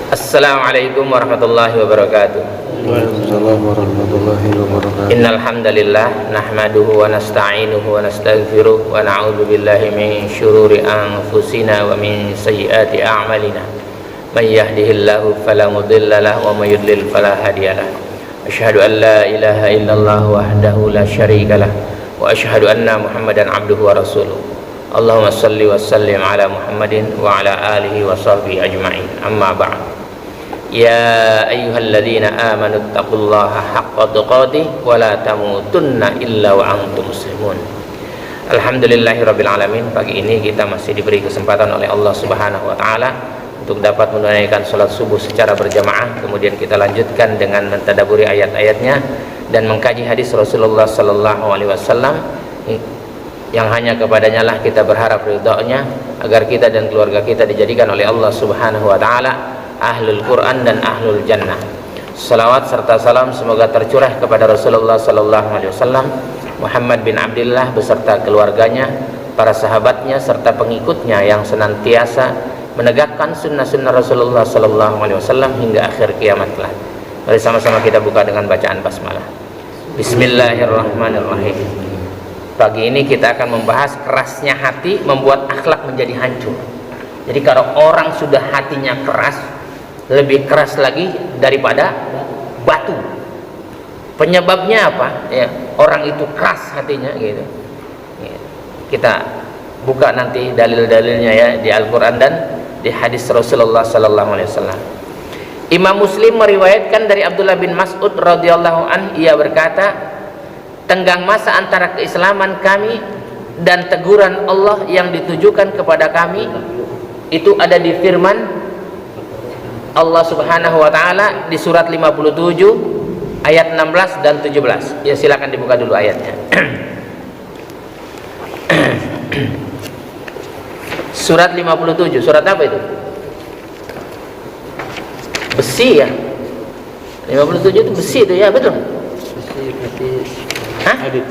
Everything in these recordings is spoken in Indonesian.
Assalamualaikum warahmatullahi wabarakatuh. Waalaikumsalam warahmatullahi wabarakatuh. Innal hamdalillah nahmaduhu wa nasta'inuhu wa nastaghfiruh wa na'udzu billahi min syururi anfusina wa min sayyiati a'malina. May yahdihillahu fala mudilla lahu wa may yudlil fala hadiyalah. Asyhadu an la ilaha illallah wahdahu la syarika lah wa asyhadu anna Muhammadan abduhu wa rasuluh. Allahumma salli wa sallim ala Muhammadin wa ala alihi wa sahbihi ajma'in. Amma ba'd. Ya ayyuhalladzina amanu taqullaha haqqa tuqatih wa la tamutunna illa wa antum muslimun. Alhamdulillahirabbil alamin. Pagi ini kita masih diberi kesempatan oleh Allah Subhanahu wa taala untuk dapat menunaikan salat subuh secara berjamaah. Kemudian kita lanjutkan dengan mentadabburi ayat-ayatnya dan mengkaji hadis Rasulullah sallallahu alaihi wasallam yang hanya kepadanya lah kita berharap ridha-Nya agar kita dan keluarga kita dijadikan oleh Allah Subhanahu wa taala ahlul Quran dan ahlul jannah. Salawat serta salam semoga tercurah kepada Rasulullah sallallahu alaihi wasallam, Muhammad bin Abdullah beserta keluarganya, para sahabatnya serta pengikutnya yang senantiasa menegakkan sunnah-sunnah Rasulullah sallallahu alaihi wasallam hingga akhir kiamat kelak. Mari sama-sama kita buka dengan bacaan basmalah. Bismillahirrahmanirrahim. Pagi ini kita akan membahas kerasnya hati membuat akhlak menjadi hancur. Jadi kalau orang sudah hatinya keras, lebih keras lagi daripada batu. Penyebabnya apa? Ya, orang itu keras hatinya gitu. Kita buka nanti dalil-dalilnya ya di Al-Qur'an dan di hadis Rasulullah sallallahu alaihi wasallam. Imam Muslim meriwayatkan dari Abdullah bin Mas'ud radhiyallahu an, ia berkata, tenggang masa antara keislaman kami dan teguran Allah yang ditujukan kepada kami itu ada di firman Allah Subhanahu wa taala di surat 57 ayat 16 dan 17. Ya, silakan dibuka dulu ayatnya. Surat 57, surat apa itu? Besi ya? 57 itu besi itu ya, betul? Besi berarti hadid.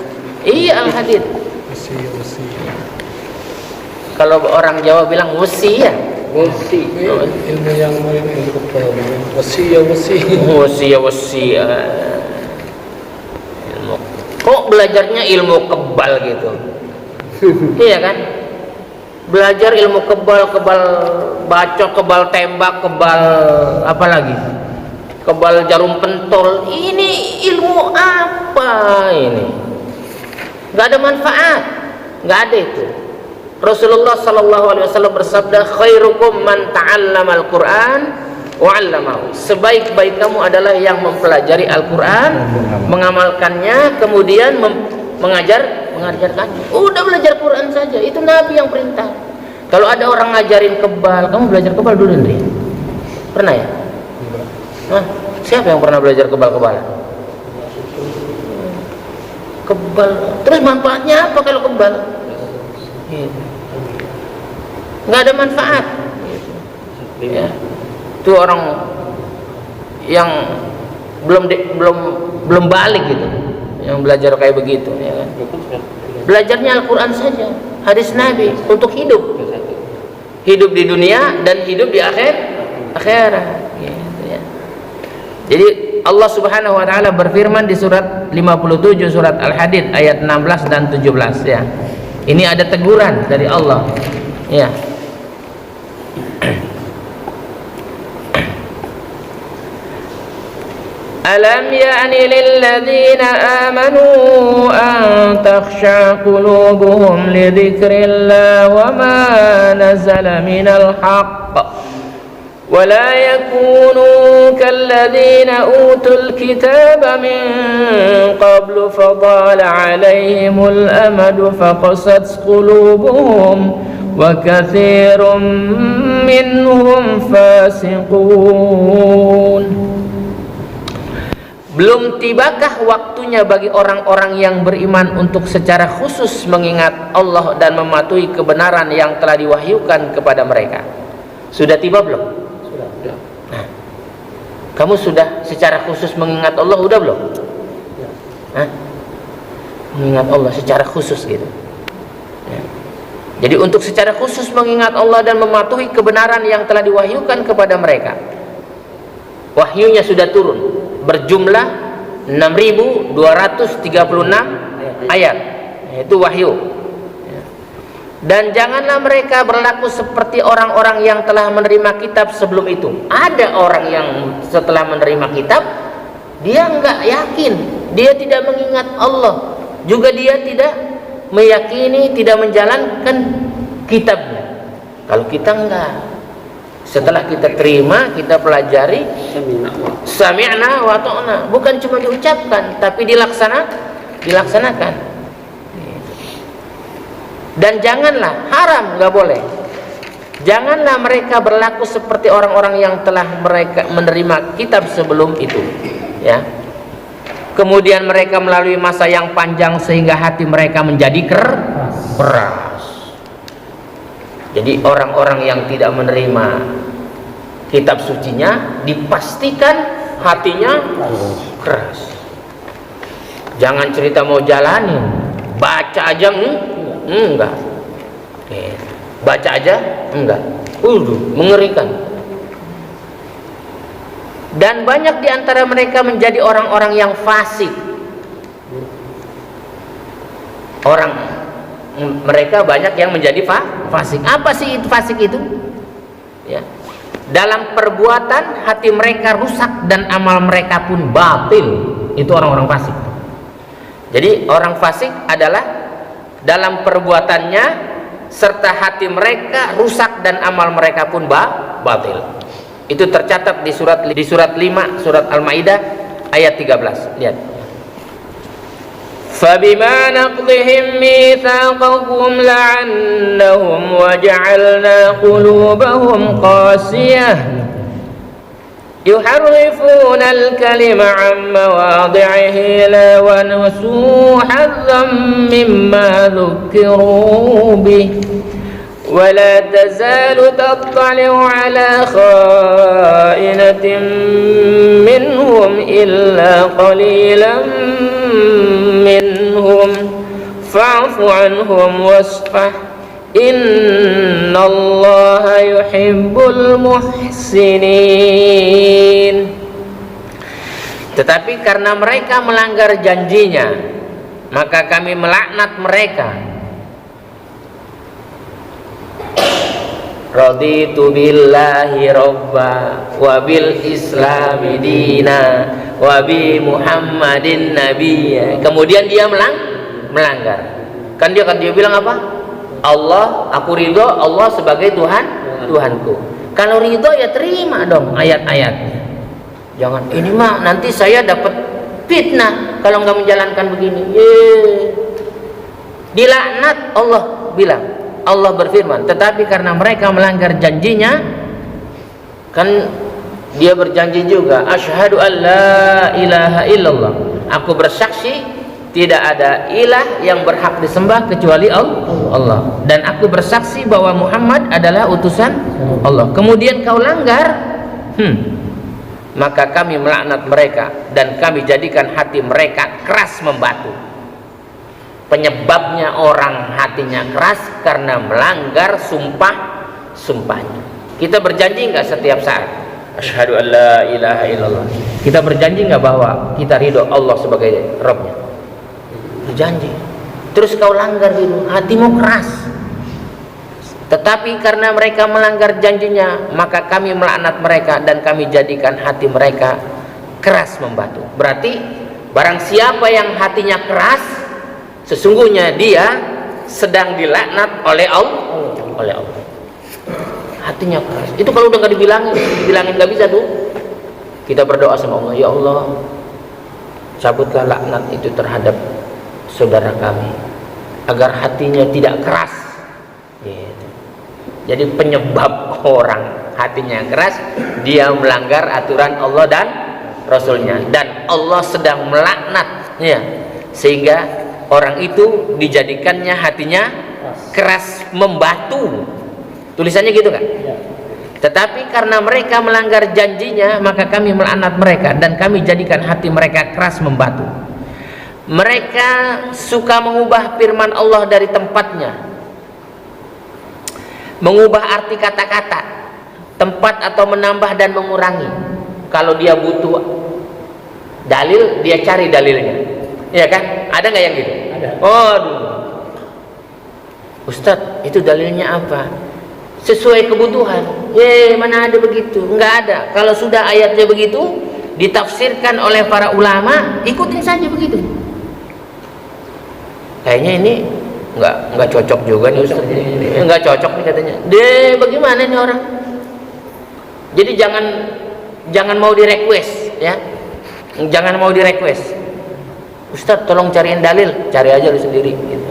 Iya, al-hadid. Besi. Kalau orang Jawa bilang wesi ya? Wesi. Ilmu yang mana ilmu kebal. Wesi. Kok belajarnya ilmu kebal gitu? Iya kan? Belajar ilmu kebal bacok, kebal tembak, kebal apa lagi? Kebal jarum pentol. Ini ilmu apa ini? Gak ada manfaat, gak ada itu. Rasulullah sallallahu alaihi wasallam bersabda, khairukum man ta'allama al-Qur'an wa 'allamahu. Sebaik-baik kamu adalah yang mempelajari Al-Qur'an, mengamalkannya, kemudian mengajarkannya. Udah belajar Quran saja, itu Nabi yang perintah. Kalau ada orang ngajarin kebal, kamu belajar kebal dulu Ndri. Pernah ya? Nah, siapa yang pernah belajar kebal-kebalan? Kebal. Terus manfaatnya apa kalau kebal? Nggak ada manfaat. Ya. Itu orang yang belum balik gitu, yang belajar kayak begitu. Ya kan? Belajarnya Al-Quran saja, hadis Nabi untuk hidup di dunia dan hidup di akhirat. Gitu, ya. Jadi Allah Subhanahu wa taala berfirman di surat 57 surat Al-Hadid ayat 16 dan 17 ya. Ini ada teguran dari Allah. Ya. Alam ya'ni lilladzina amanu an takhsha qulubuhum li dzikrillah wa ma nazala minal haqq ولا يكونوا كالذين أوتوا الكتاب من قبل فطال عليهم الأمد فقست قلوبهم وكثير منهم فاسقون. Belum tibakah waktunya bagi orang-orang yang beriman untuk secara khusus mengingat Allah dan mematuhi kebenaran yang telah diwahyukan kepada mereka? Sudah tiba belum? Nah, kamu sudah secara khusus mengingat Allah udah belum? Hah? Mengingat Allah secara khusus gitu. Ya. Jadi untuk secara khusus mengingat Allah dan mematuhi kebenaran yang telah diwahyukan kepada mereka. Wahyunya sudah turun berjumlah 6.236 ayat. Itu wahyu. Dan janganlah mereka berlaku seperti orang-orang yang telah menerima kitab sebelum itu. Ada orang yang setelah menerima kitab, dia enggak yakin, dia tidak mengingat Allah, juga dia tidak meyakini, tidak menjalankan kitabnya. Kalau kita enggak, setelah kita terima, kita pelajari, sami'na wa ta'na, bukan cuma diucapkan tapi dilaksanakan. Dan janganlah, haram, nggak boleh, janganlah mereka berlaku seperti orang-orang yang telah mereka menerima kitab sebelum itu, ya. Kemudian mereka melalui masa yang panjang sehingga hati mereka menjadi keras. Jadi orang-orang yang tidak menerima kitab sucinya dipastikan hatinya keras. Jangan cerita mau jalanin, baca aja enggak. Baca aja enggak. Mengerikan. Dan banyak di antara mereka menjadi orang-orang yang fasik. Mereka banyak yang menjadi fasik. Apa sih itu fasik itu? Ya. Dalam perbuatan hati mereka rusak dan amal mereka pun batil. Itu orang-orang fasik. Jadi orang fasik adalah dalam perbuatannya serta hati mereka rusak dan amal mereka pun batil. Itu tercatat di surat 5 surat Al-Maidah ayat 13. Lihat. Fabima naqdihim mitsaqahum la'annahum waja'alna qulubahum qasiyah يحرفون الكلم عن مواضعه ونسوا حظا مما ذكروا به ولا تزال تطلع على خائنة منهم إلا قليلا منهم فاعف عنهم واصفح Innallaha yuhibbul muhsinin. Tetapi karena mereka melanggar janjinya, maka kami melaknat mereka. Raditu billahi robba wa bil islami dina wa bi muhammadin nabiyya. Kemudian dia melanggar. Kan dia bilang apa? Allah, aku ridho Allah sebagai Tuhanku. Kalau ridho ya terima dong ayat-ayatnya. Jangan ini mah nanti saya dapat fitnah kalau nggak menjalankan begini. Dilaknat Allah bilang. Allah berfirman, tetapi karena mereka melanggar janjinya, kan dia berjanji juga, asyhadu alla ilaha illallah. Aku bersaksi tidak ada ilah yang berhak disembah kecuali Allah, dan aku bersaksi bahwa Muhammad adalah utusan Allah. Kemudian kau langgar, maka kami melaknat mereka dan kami jadikan hati mereka keras membatu. Penyebabnya orang hatinya keras karena melanggar sumpahnya. Kita berjanji nggak setiap saat asyhadu alla ilaha illallah? Kita berjanji nggak bahwa kita ridho Allah sebagai Rabbnya? Berjanji. Terus kau langgar itu, hatimu keras. Tetapi karena mereka melanggar janjinya, maka kami melaknat mereka dan kami jadikan hati mereka keras membatu. Berarti barang siapa yang hatinya keras, sesungguhnya dia sedang dilaknat oleh Allah. Hatinya keras. Itu kalau udah nggak dibilangin nggak bisa tuh. Kita berdoa sama Allah, ya Allah, cabutlah laknat itu terhadap saudara kami agar hatinya tidak keras. Jadi penyebab orang hatinya keras, dia melanggar aturan Allah dan Rasulnya, dan Allah sedang melaknatnya, sehingga orang itu dijadikannya hatinya keras membatu. Tulisannya gitu kan? Tetapi karena mereka melanggar janjinya, maka kami melaknat mereka dan kami jadikan hati mereka keras membatu. Mereka suka mengubah firman Allah dari tempatnya, mengubah arti kata-kata, tempat atau menambah dan mengurangi. kalau dia butuh dalil, dia cari dalilnya, ya kan? Ada nggak yang gitu? Ada. Oh, Ustadz, itu dalilnya apa? Sesuai kebutuhan. Mana ada begitu? Nggak ada. Kalau sudah ayatnya begitu ditafsirkan oleh para ulama, ikutin saja begitu. Kayaknya ini nggak cocok juga nih Ustadz. Nggak cocok nih katanya. Bagaimana nih orang? Jadi jangan mau di request, ya. Jangan mau di request. Ustadz, tolong cariin dalil. Cari aja lu sendiri. Gitu.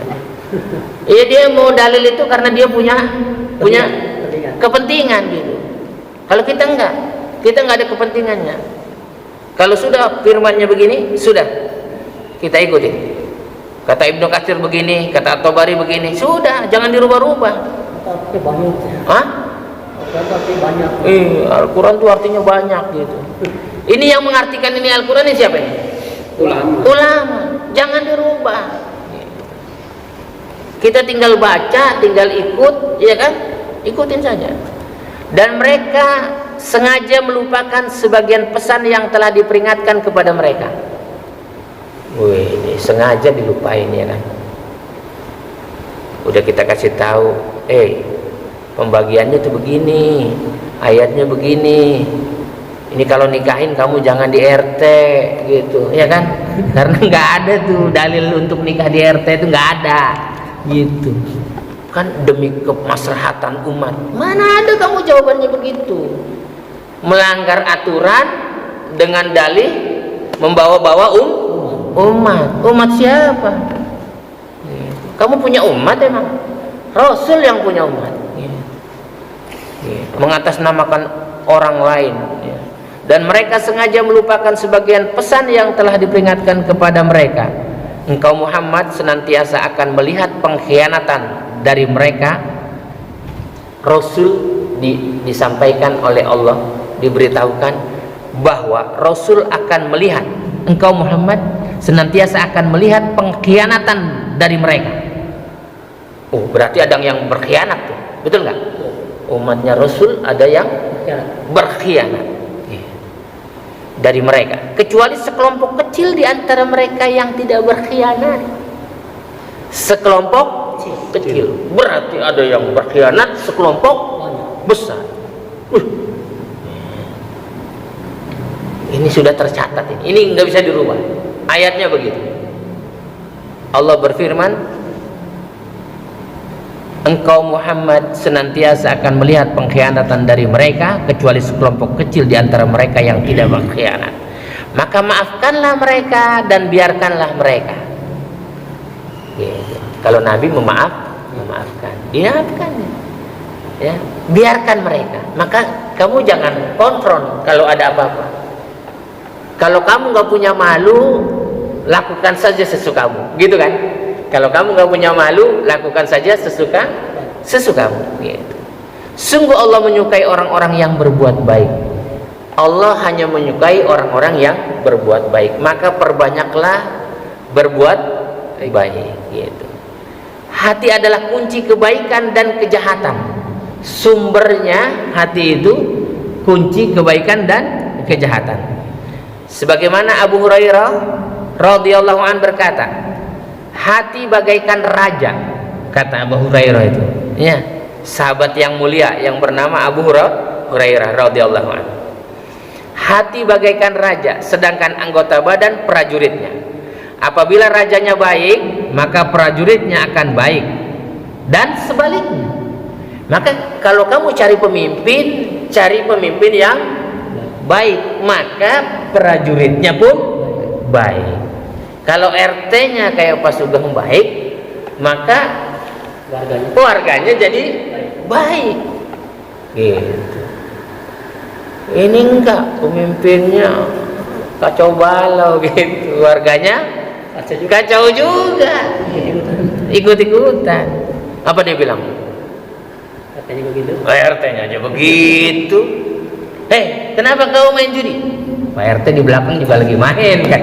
Iya, dia mau dalil itu karena dia punya kepentingan gitu. Kalau kita nggak ada kepentingannya. Kalau sudah firmannya begini, sudah kita ikuti. Kata Ibnu Katsir begini, kata At-Tabari begini, sudah, jangan dirubah-rubah. Tapi banyak. Hah? Tapi banyak. Al-Quran itu artinya banyak gitu. Ini yang mengartikan ini Al-Quran ini siapa ini? Ulama. Jangan dirubah. Kita tinggal baca, tinggal ikut, ya kan? Ikutin saja. Dan mereka sengaja melupakan sebagian pesan yang telah diperingatkan kepada mereka. Ini sengaja dilupain, ya kan? Udah kita kasih tahu, pembagiannya tuh begini, ayatnya begini. Ini kalau nikahin kamu jangan di RT gitu, ya kan? Karena nggak ada tuh dalil untuk nikah di RT, itu nggak ada gitu. Kan demi kemaslahatan umat. Mana ada kamu jawabannya begitu? Melanggar aturan dengan dalih membawa-bawa umat siapa? Kamu punya umat emang? Rasul yang punya umat. Mengatasnamakan orang lain. Dan mereka sengaja melupakan sebagian pesan yang telah diperingatkan kepada mereka. Engkau Muhammad senantiasa akan melihat pengkhianatan dari mereka. Rasul disampaikan oleh Allah, diberitahukan bahwa Rasul akan melihat, engkau Muhammad senantiasa akan melihat pengkhianatan dari mereka. Berarti ada yang berkhianat tuh, betul nggak? Umatnya Rasul ada yang berkhianat dari mereka, kecuali sekelompok kecil di antara mereka yang tidak berkhianat. Sekelompok kecil, berarti ada yang berkhianat sekelompok besar. Ini sudah tercatat, ini nggak bisa dirubah. Ayatnya begitu. Allah berfirman, engkau Muhammad senantiasa akan melihat pengkhianatan dari mereka, kecuali sekelompok kecil di antara mereka yang tidak berkhianat. Maka maafkanlah mereka dan biarkanlah mereka. Gitu. Kalau Nabi memaafkan, dimaafkan. Ya, biarkan mereka. Maka kamu jangan konfront kalau ada apa-apa. Kalau kamu nggak punya malu, lakukan saja sesukamu, gitu kan? Kalau kamu nggak punya malu, lakukan saja sesukamu. Gitu. Sungguh Allah menyukai orang-orang yang berbuat baik. Allah hanya menyukai orang-orang yang berbuat baik. Maka perbanyaklah berbuat baik. Gitu. Hati adalah kunci kebaikan dan kejahatan. Sumbernya hati itu kunci kebaikan dan kejahatan. Sebagaimana Abu Hurairah radhiyallahu anhu berkata, hati bagaikan raja, kata Abu Hurairah itu, ya, sahabat yang mulia yang bernama Abu Hurairah radhiyallahu anhu. Hati bagaikan raja, sedangkan anggota badan prajuritnya. Apabila rajanya baik, maka prajuritnya akan baik, dan sebaliknya. Maka kalau kamu cari pemimpin yang baik, maka prajuritnya pun baik. Kalau RT-nya kayak Pak Sugeng baik, maka warganya jadi baik. Gitu. Ini enggak, pemimpinnya kacau balau gitu, warganya kacau juga, ikut-ikutan. Apa dia bilang? RT-nya begitu. RT-nya aja begitu. Kenapa kau main judi? Pak RT di belakang juga lagi main kan?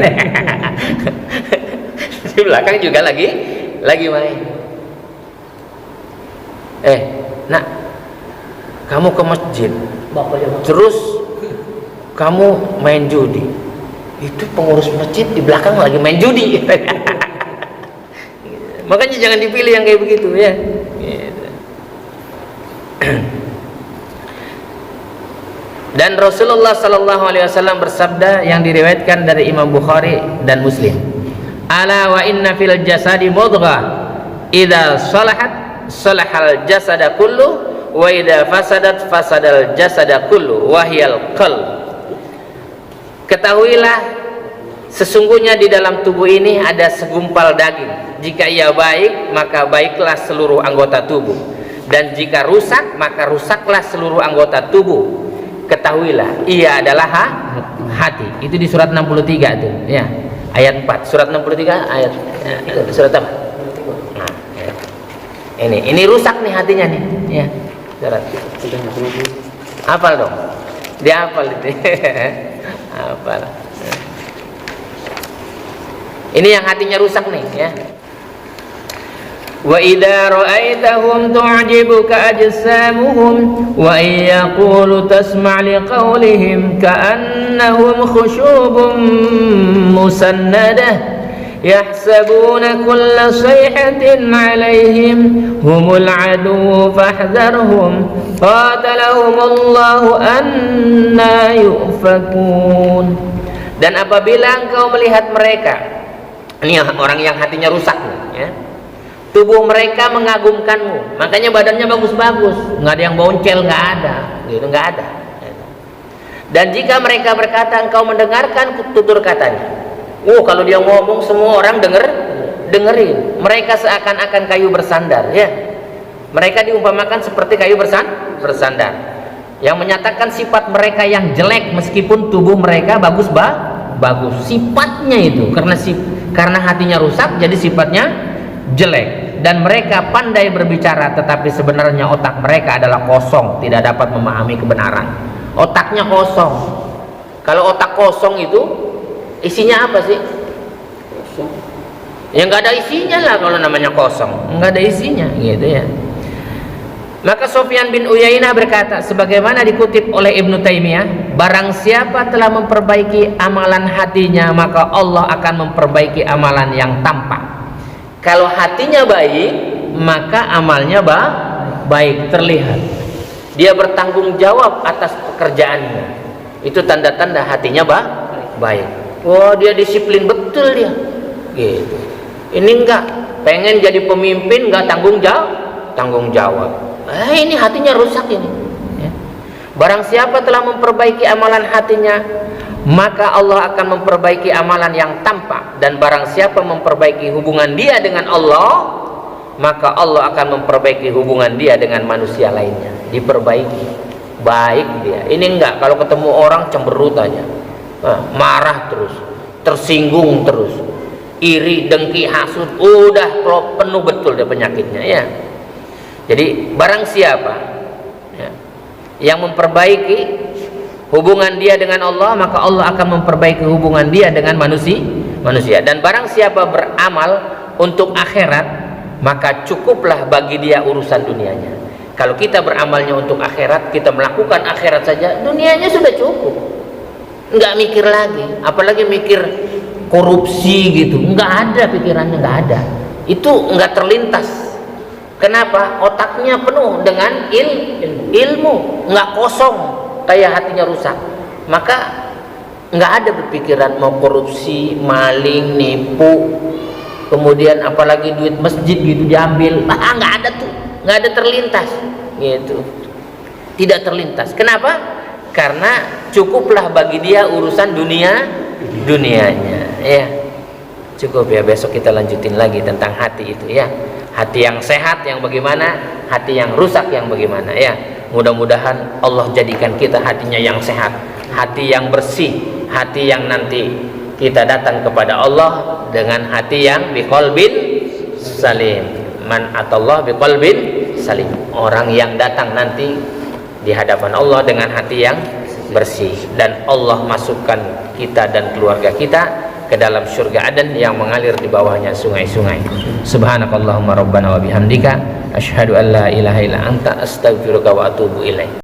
Di belakang juga lagi main. Nak, kamu ke masjid, terus kamu main judi. Itu pengurus masjid di belakang lagi main judi. Makanya jangan dipilih yang kayak begitu ya. Dan Rasulullah sallallahu alaihi wasallam bersabda yang diriwayatkan dari Imam Bukhari dan Muslim, ala wa inna fil jasadi mudghah idza salahat salahal jasada kullu wa idza fasadat fasadal jasada kullu wa hiyal qalb. Ketahuilah sesungguhnya di dalam tubuh ini ada segumpal daging. Jika ia baik maka baiklah seluruh anggota tubuh, dan jika rusak maka rusaklah seluruh anggota tubuh. Ketahuilah ia adalah hati. Itu di surat 63 itu ya, ayat 4. Surat 63 ayat surat apa? Nah, ya. Ini rusak nih hatinya nih ya. Surat. Hafal dong. Dia hafal itu. Hafal. Ini yang hatinya rusak nih ya. Wa idza ra'aitahum tu'jibuka ajsamuhum wa in yaqulu tasma' liqawlihim ka'annahum khushubun musannadah yahsabuna kulla sayhatin 'alaihim humul 'aduwwu fahdharhum qatalahumullahu anna yufakun. Dan apabila engkau melihat mereka, ini orang yang hatinya rusak ya, tubuh mereka mengagumkanmu, makanya badannya bagus-bagus, nggak ada yang boncel, nggak ada, gitu, nggak ada. Dan jika mereka berkata, engkau mendengarkan tutur katanya. Kalau dia ngomong semua orang dengerin. Mereka seakan-akan kayu bersandar, ya. Mereka diumpamakan seperti kayu bersandar. Yang menyatakan sifat mereka yang jelek meskipun tubuh mereka bagus. Sifatnya itu karena hatinya rusak, jadi sifatnya jelek. Dan mereka pandai berbicara, tetapi sebenarnya otak mereka adalah kosong, tidak dapat memahami kebenaran. Otaknya kosong. Kalau otak kosong itu isinya apa sih? Kosong. Ya nggak ada isinya lah kalau namanya kosong, nggak ada isinya, gitu ya. Maka Sufyan bin Uyainah berkata, sebagaimana dikutip oleh Ibnu Taimiyah, barang siapa telah memperbaiki amalan hatinya, maka Allah akan memperbaiki amalan yang tampak. Kalau hatinya baik, maka amalnya baik, terlihat. Dia bertanggung jawab atas pekerjaannya. Itu tanda-tanda hatinya baik. Dia disiplin betul dia. Gitu. Ini enggak, pengen jadi pemimpin enggak tanggung jawab. Ini hatinya rusak ini. Ya. Barang siapa telah memperbaiki amalan hatinya, maka Allah akan memperbaiki amalan yang tampak. Dan barang siapa memperbaiki hubungan dia dengan Allah, maka Allah akan memperbaiki hubungan dia dengan manusia lainnya. Diperbaiki, baik dia. Ini enggak, kalau ketemu orang cemberut aja, marah terus, tersinggung terus, iri, dengki, hasud, udah penuh betul dia penyakitnya ya. Jadi barang siapa ya, yang memperbaiki hubungan dia dengan Allah, maka Allah akan memperbaiki hubungan dia dengan manusia. Dan barang siapa beramal untuk akhirat, maka cukuplah bagi dia urusan dunianya. Kalau kita beramalnya untuk akhirat, kita melakukan akhirat saja, dunianya sudah cukup. Enggak mikir lagi, apalagi mikir korupsi gitu. Enggak ada pikirannya, enggak ada. Itu enggak terlintas. Kenapa? Otaknya penuh dengan ilmu, enggak kosong. Kayak hatinya rusak, maka nggak ada berpikiran mau korupsi, maling, nipu, kemudian apalagi duit masjid gitu diambil, nggak ada tuh, nggak ada terlintas, gitu, tidak terlintas. Kenapa? Karena cukuplah bagi dia urusan dunianya, ya. Cukup ya, besok kita lanjutin lagi tentang hati itu ya. Hati yang sehat yang bagaimana, hati yang rusak yang bagaimana ya. Mudah-mudahan Allah jadikan kita hatinya yang sehat, hati yang bersih, hati yang nanti kita datang kepada Allah dengan hati yang biqalbin salim. Man atallah biqalbin salim. Orang yang datang nanti di hadapan Allah dengan hati yang bersih, dan Allah masukkan kita dan keluarga kita ke dalam surga Aden yang mengalir di bawahnya sungai-sungai. Subhanakallahumma rabbana wa bihamdika asyhadu an la ilaha illa anta astaghfiruka wa atubu ilaik.